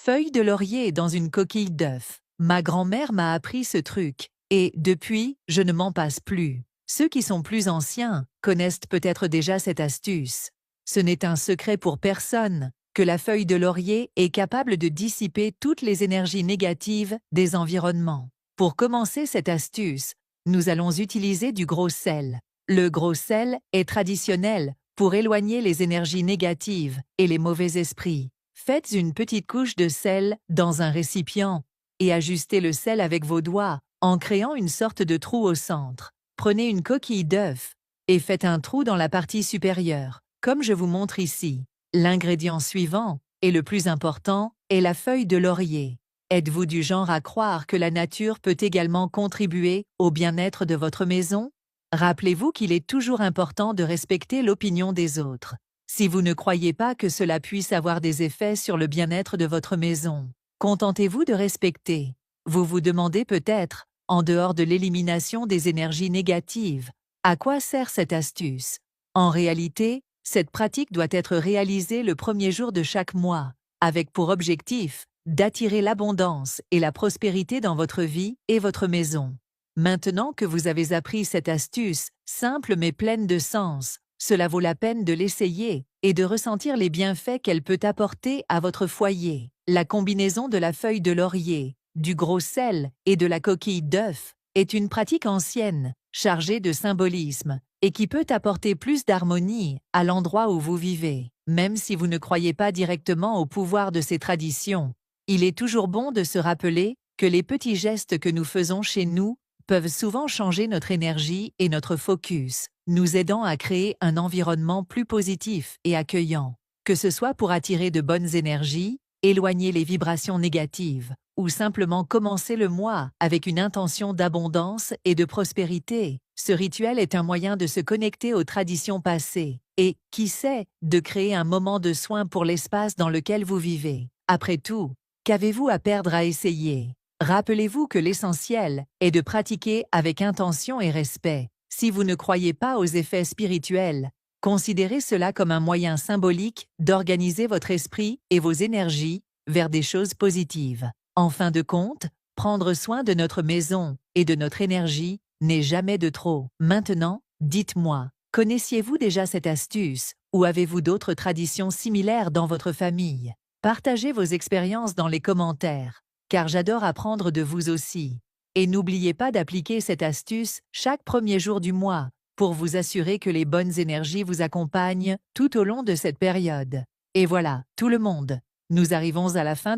Feuille de laurier dans une coquille d'œuf. Ma grand-mère m'a appris ce truc, et, depuis, je ne m'en passe plus. Ceux qui sont plus anciens connaissent peut-être déjà cette astuce. Ce n'est un secret pour personne que la feuille de laurier est capable de dissiper toutes les énergies négatives des environnements. Pour commencer cette astuce, nous allons utiliser du gros sel. Le gros sel est traditionnel pour éloigner les énergies négatives et les mauvais esprits. Faites une petite couche de sel dans un récipient et ajustez le sel avec vos doigts en créant une sorte de trou au centre. Prenez une coquille d'œuf et faites un trou dans la partie supérieure, comme je vous montre ici. L'ingrédient suivant, et le plus important, est la feuille de laurier. Êtes-vous du genre à croire que la nature peut également contribuer au bien-être de votre maison? Rappelez-vous qu'il est toujours important de respecter l'opinion des autres. Si vous ne croyez pas que cela puisse avoir des effets sur le bien-être de votre maison, contentez-vous de respecter. Vous vous demandez peut-être, en dehors de l'élimination des énergies négatives, à quoi sert cette astuce? En réalité, cette pratique doit être réalisée le premier jour de chaque mois, avec pour objectif d'attirer l'abondance et la prospérité dans votre vie et votre maison. Maintenant que vous avez appris cette astuce, simple mais pleine de sens, cela vaut la peine de l'essayer et de ressentir les bienfaits qu'elle peut apporter à votre foyer. La combinaison de la feuille de laurier, du gros sel et de la coquille d'œuf est une pratique ancienne, chargée de symbolisme, et qui peut apporter plus d'harmonie à l'endroit où vous vivez. Même si vous ne croyez pas directement au pouvoir de ces traditions, il est toujours bon de se rappeler que les petits gestes que nous faisons chez nous peuvent souvent changer notre énergie et notre focus, nous aidant à créer un environnement plus positif et accueillant. Que ce soit pour attirer de bonnes énergies, éloigner les vibrations négatives, ou simplement commencer le mois avec une intention d'abondance et de prospérité, ce rituel est un moyen de se connecter aux traditions passées et, qui sait, de créer un moment de soin pour l'espace dans lequel vous vivez. Après tout, qu'avez-vous à perdre à essayer? Rappelez-vous que l'essentiel est de pratiquer avec intention et respect. Si vous ne croyez pas aux effets spirituels, considérez cela comme un moyen symbolique d'organiser votre esprit et vos énergies vers des choses positives. En fin de compte, prendre soin de notre maison et de notre énergie n'est jamais de trop. Maintenant, dites-moi, connaissiez-vous déjà cette astuce ou avez-vous d'autres traditions similaires dans votre famille? Partagez vos expériences dans les commentaires, car j'adore apprendre de vous aussi. Et n'oubliez pas d'appliquer cette astuce chaque premier jour du mois pour vous assurer que les bonnes énergies vous accompagnent tout au long de cette période. Et voilà, tout le monde, nous arrivons à la fin